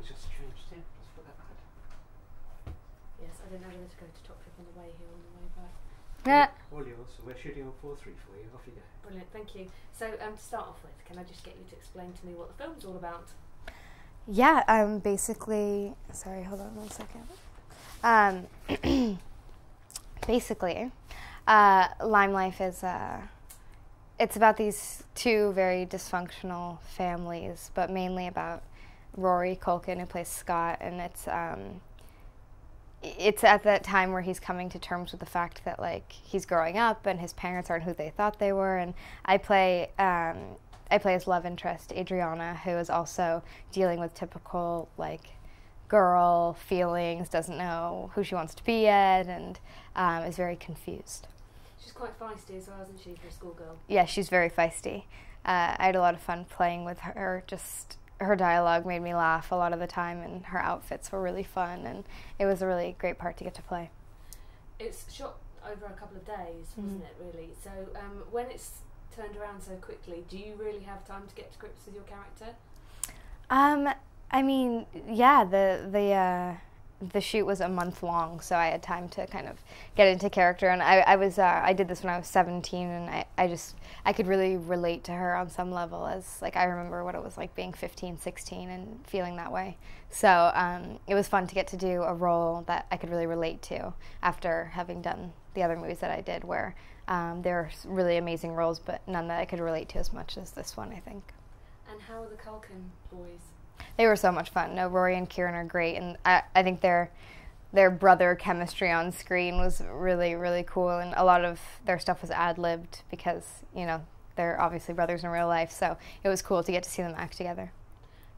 Everything's just changed here. Let's put that back. Yes, I didn't know whether to go to Top Trip on the way here or on the way back. All yours. So we're shooting on 4:3 for you. Off you go. Brilliant, thank you. So to start off with, can I just get you to explain to me what the film's all about? Yeah, basically, sorry, hold on 1 second. Basically, Lymelife is, it's about these two very dysfunctional families, but mainly about Rory Culkin, who plays Scott, and it's at that time where he's coming to terms with the fact that, like, he's growing up and his parents aren't who they thought they were, and I play his love interest, Adriana, who is also dealing with typical, like, girl feelings, doesn't know who she wants to be yet, and is very confused. She's quite feisty as well, isn't she, for a schoolgirl? Yeah, she's very feisty. I had a lot of fun playing with her. Just her dialogue made me laugh a lot of the time, and her outfits were really fun, and it was a really great part to get to play. It's shot over a couple of days, wasn't it, really? So when it's turned around so quickly, do you really have time to get to grips with your character? I mean, yeah, the shoot was a month long, so I had time to kind of get into character, and I did this when I was 17, and I could really relate to her on some level, as, like, I remember what it was like being 15, 16 and feeling that way. So it was fun to get to do a role that I could really relate to after having done the other movies that I did, where there were really amazing roles, but none that I could relate to as much as this one, I think. And how are the Culkin boys? They were so much fun. No, Rory and Kieran are great, and I think their brother chemistry on screen was really, really cool, and a lot of their stuff was ad-libbed because, you know, they're obviously brothers in real life, so it was cool to get to see them act together.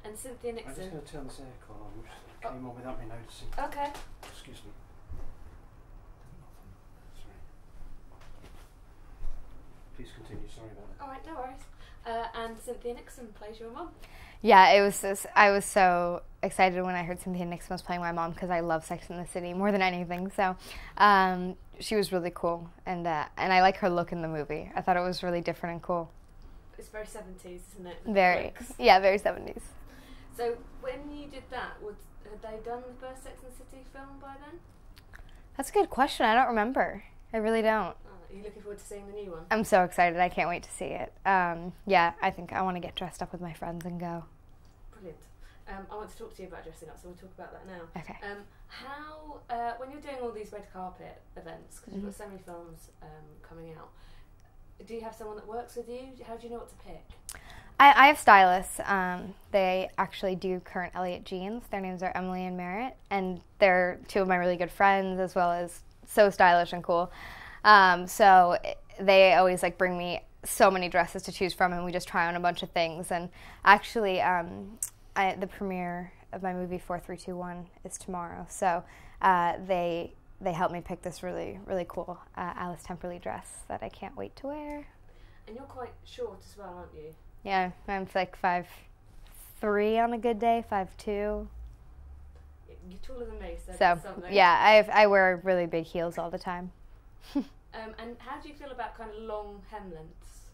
And Cynthia Nixon? I'm just going to turn this aircon on, which came on without me noticing. Okay. Excuse me. Sorry. Please continue, sorry about that. Alright, no worries. And Cynthia Nixon plays your mum. Yeah, I was so excited when I heard Cynthia Nixon was playing my mom, because I love Sex and the City more than anything. So she was really cool, and I like her look in the movie. I thought it was really different and cool. It's very 70s, isn't it? Very, yeah, very 70s. So when you did that, had they done the first Sex and the City film by then? That's a good question. I don't remember. I really don't. Are you looking forward to seeing the new one? I'm so excited. I can't wait to see it. Yeah, I think I want to get dressed up with my friends and go. Brilliant. I want to talk to you about dressing up, so we'll talk about that now. Okay. How, when you're doing all these red carpet events, because you've got so many films coming out, do you have someone that works with you? How do you know what to pick? I have stylists. They actually do current Elliott jeans. Their names are Emily and Merritt, and they're two of my really good friends, as well as so stylish and cool. So they always, like, bring me so many dresses to choose from, and we just try on a bunch of things. And actually, the premiere of my movie 4321 is tomorrow, so they helped me pick this really, really cool Alice Temperley dress that I can't wait to wear. And you're quite short as well, aren't you? Yeah, I'm like 5'3" on a good day, 5'2". You're taller than me, so So something. yeah, I wear really big heels all the time. And how do you feel about kind of long hem lengths?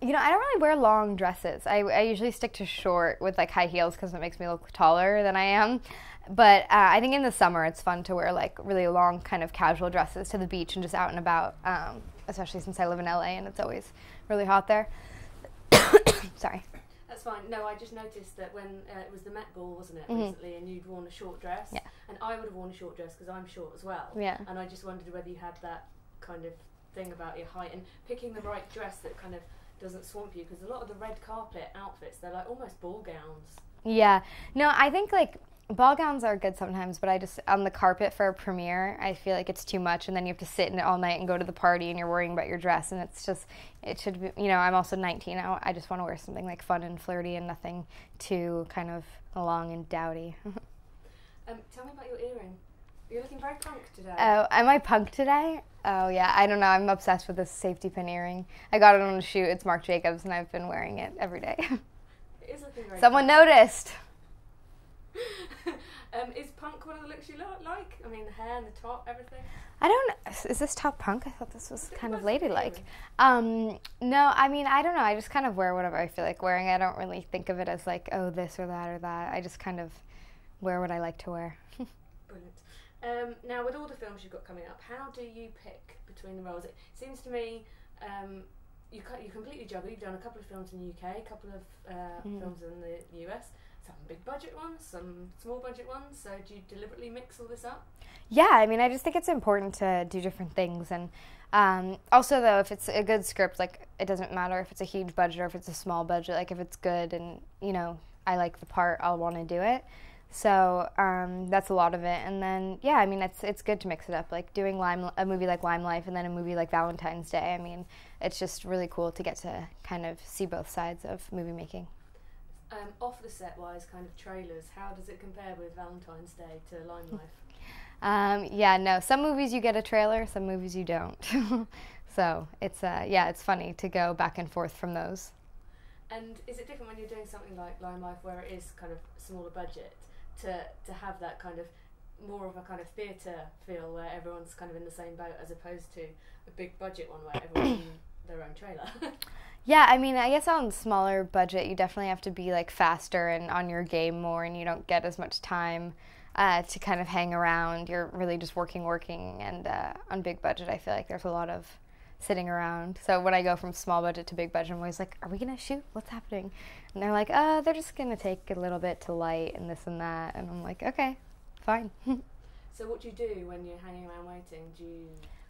You know, I don't really wear long dresses. I usually stick to short with, like, high heels because it makes me look taller than I am. But I think in the summer it's fun to wear, like, really long kind of casual dresses to the beach and just out and about, especially since I live in LA and it's always really hot there. Sorry. That's fine. No, I just noticed that when it was the Met Ball, wasn't it, recently, and you'd worn a short dress. Yeah. And I would have worn a short dress because I'm short as well. Yeah. And I just wondered whether you had that kind of thing about your height and picking the right dress that kind of doesn't swamp you, because a lot of the red carpet outfits, they're like almost ball gowns. Yeah. No, I think, like, ball gowns are good sometimes, but I just, on the carpet for a premiere, I feel like it's too much, and then you have to sit in it all night and go to the party, and you're worrying about your dress, and it's just, it should be, you know, I'm also 19. I just want to wear something, like, fun and flirty and nothing too kind of long and dowdy. Tell me about your earring. You're looking very punk today. Oh, am I punk today? Oh, yeah, I don't know. I'm obsessed with this safety pin earring. I got it on a shoot. It's Marc Jacobs, and I've been wearing it every day. It is looking very Someone punk. noticed. Is punk one of the looks you like? I mean, the hair and the top, everything? I don't know. Is this top punk? I thought this was kind of ladylike. Really? No, I mean, I don't know. I just kind of wear whatever I feel like wearing. I don't really think of it as like, oh, this or that or that. I just kind of wear what I like to wear. Brilliant. Now, with all the films you've got coming up, how do you pick between the roles? It seems to me you completely juggle. You've done a couple of films in the UK, a couple of films in the US, some big budget ones, some small budget ones. So do you deliberately mix all this up? Yeah, I mean, I just think it's important to do different things. And also, though, if it's a good script, like, it doesn't matter if it's a huge budget or if it's a small budget. Like, if it's good and, you know, I like the part, I'll want to do it. So that's a lot of it. And then, yeah, I mean, it's good to mix it up. Like, doing a movie like Lymelife and then a movie like Valentine's Day. I mean, it's just really cool to get to kind of see both sides of movie making. Off the set-wise, kind of trailers, how does it compare with Valentine's Day to Lymelife? Yeah, no, some movies you get a trailer, some movies you don't. So it's it's funny to go back and forth from those. And is it different when you're doing something like Lymelife, where it is kind of smaller budget, to have that kind of more of a kind of theatre feel where everyone's kind of in the same boat, as opposed to a big budget one where everyone's in their own trailer? Yeah, I mean, I guess on smaller budget, you definitely have to be like faster and on your game more, and you don't get as much time to kind of hang around. You're really just working, and on big budget, I feel like there's a lot of sitting around. So when I go from small budget to big budget, I'm always like, are we going to shoot? What's happening? And they're like, they're just going to take a little bit to light and this and that. And I'm like, okay, fine. So what do you do when you're hanging around waiting?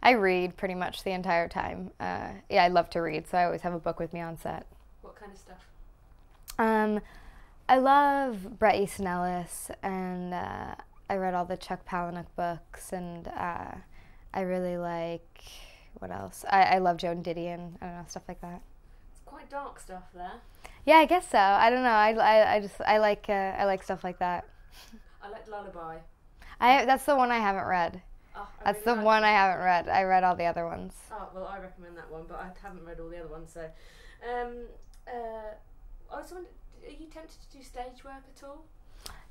I read pretty much the entire time. Yeah, I love to read, so I always have a book with me on set. What kind of stuff? I love Bret Easton Ellis, and I read all the Chuck Palahniuk books, and I really like, what else? I love Joan Didion, I don't know, stuff like that. It's quite dark stuff there. Yeah, I guess so. I don't know. I like stuff like that. I like Lullaby. That's the one I haven't read. Oh, That's the one I haven't read. I read all the other ones. Oh, well, I recommend that one, but I haven't read all the other ones, so... I was wondering, are you tempted to do stage work at all?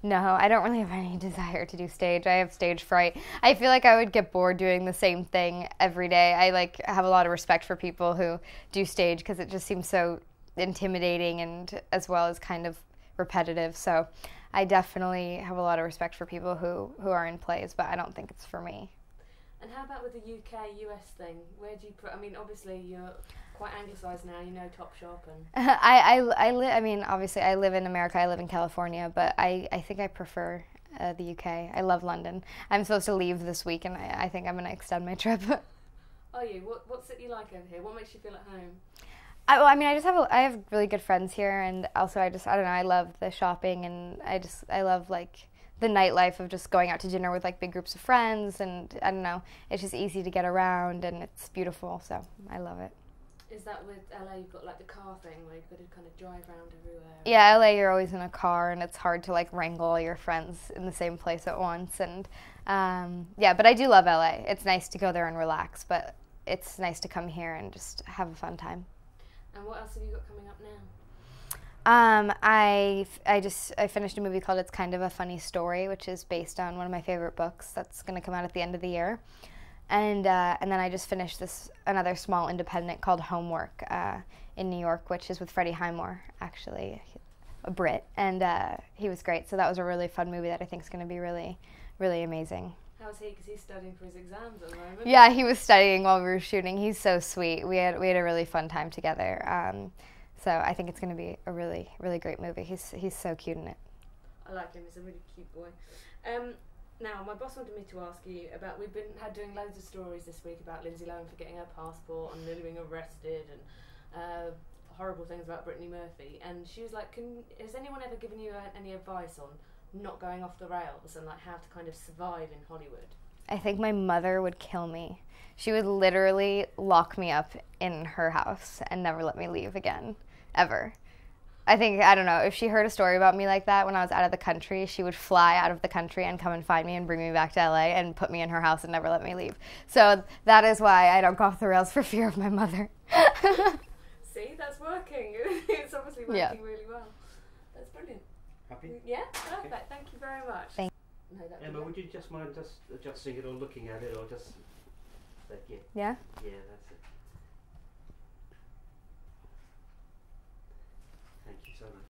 No, I don't really have any desire to do stage. I have stage fright. I feel like I would get bored doing the same thing every day. I have a lot of respect for people who do stage because it just seems so intimidating and as well as kind of repetitive. So I definitely have a lot of respect for people who are in plays, but I don't think it's for me. And how about with the UK-US thing? Where do you put... I mean, obviously you're quite anglicised now. You know Topshop and... I mean, obviously I live in America. I live in California, but I think I prefer the UK. I love London. I'm supposed to leave this week, and I think I'm going to extend my trip. Are you? What's it you like over here? What makes you feel at home? I mean, I have really good friends here, and also I don't know. I love the shopping, and I love like the nightlife of just going out to dinner with like big groups of friends, and I don't know. It's just easy to get around, and it's beautiful, so I love it. Is that with LA? You've got like the car thing where you've got to kind of drive around everywhere. Yeah, LA, you're always in a car, and it's hard to like wrangle all your friends in the same place at once. And yeah, but I do love LA. It's nice to go there and relax, but it's nice to come here and just have a fun time. And what else have you got coming up now? I finished a movie called It's Kind of a Funny Story, which is based on one of my favorite books that's going to come out at the end of the year. And then I just finished another small independent called Homework in New York, which is with Freddie Highmore, actually, a Brit, and he was great. So that was a really fun movie that I think is going to be really, really amazing. How's he? Because he's studying for his exams at the moment. Yeah, he was studying while we were shooting. He's so sweet. We had a really fun time together. So I think it's going to be a really, really great movie. He's so cute in it. I like him. He's a really cute boy. Now, my boss wanted me to ask you about, we've been doing loads of stories this week about Lindsay Lohan forgetting her passport and nearly being arrested and horrible things about Brittany Murphy. And she was like, has anyone ever given you any advice on not going off the rails and like how to kind of survive in Hollywood? I think my mother would kill me. She would literally lock me up in her house and never let me leave again, ever. I don't know, if she heard a story about me like that when I was out of the country, she would fly out of the country and come and find me and bring me back to LA and put me in her house and never let me leave. So that is why I don't go off the rails, for fear of my mother. See, that's working. It's obviously working really well. That's brilliant. Happy? Yeah, perfect. Thank you very much. Thank No, that Emma, would you just mind just adjusting it or looking at it or just that? Yeah. Yeah? Yeah, that's it. Thank you so much.